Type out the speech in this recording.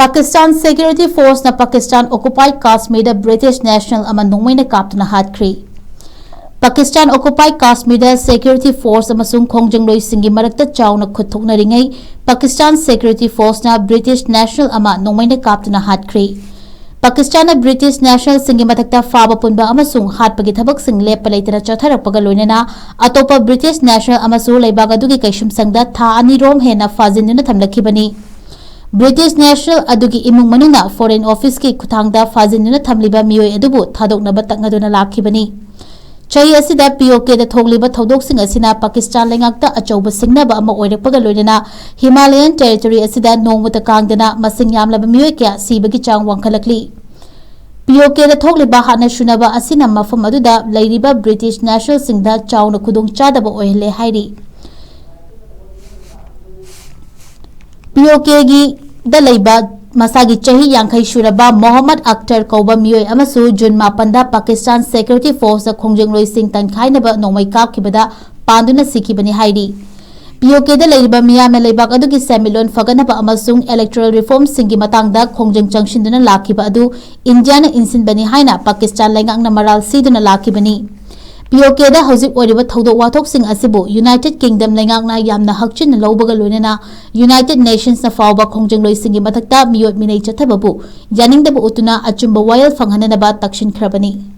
Pakistan Security Force na Pakistan occupied Kashmir da British National ama Nongmeina Kaptuna HATKHRE. Pakistan occupied Kashmir da Security Force amasung khongjingloi singi marakta chawna khuthoknaringai Pakistan Security Force na British National ama Nongmeina Kaptuna HATKHRE. Pakistan na British National singi matakta faba punba amasung hatpagi thabak sing lepa leitara chatharakpaga loinana atopa British National amasu leibaga dugi kaishum sangda tha ani rom hena fajinduna thamlakhibani. British National adugi imung manuna Foreign Office ki kuthangda fajinduna thamliba miyoi adubu thadoknaba takngaduna lakhibani. Chai asida POK da thogliba thodok asina Pakistan lengakta achauba singnaba ama oirakpaga loinana Himalayan territory asida nongmuta kangdana masing yamlaba miyoi kya sibagi chang wangkhalakli. POK da thogliba hana shunaba asina mafam aduda leiriba British National singda chawna khudong chadaba oihele hairi. POK gi da leiba masagi chahi yankhai shuraba Mohammad Akhtar kauba miyoi amasu June 8 Pakistan Security Force da khongjingloi sing tankhai nongmai kapkhibada panduna sikibani hairi. POK da leiba miyame leibak adugi semilon faganaba amasung electoral reform singi matangda khongjing changshinduna lakhiba adu India na insinbani haina Pakistan lengakna maral siduna lakhibani. POK da hojik oriba thodok wathok sing asibu United Kingdom lengakna yamna hakchin lawbaga loinana United Nations na fawba khongjingloi singi mathakta miyot minai chathababu yaningdabu utuna achumba wayal fanghananaba takshin khrabani.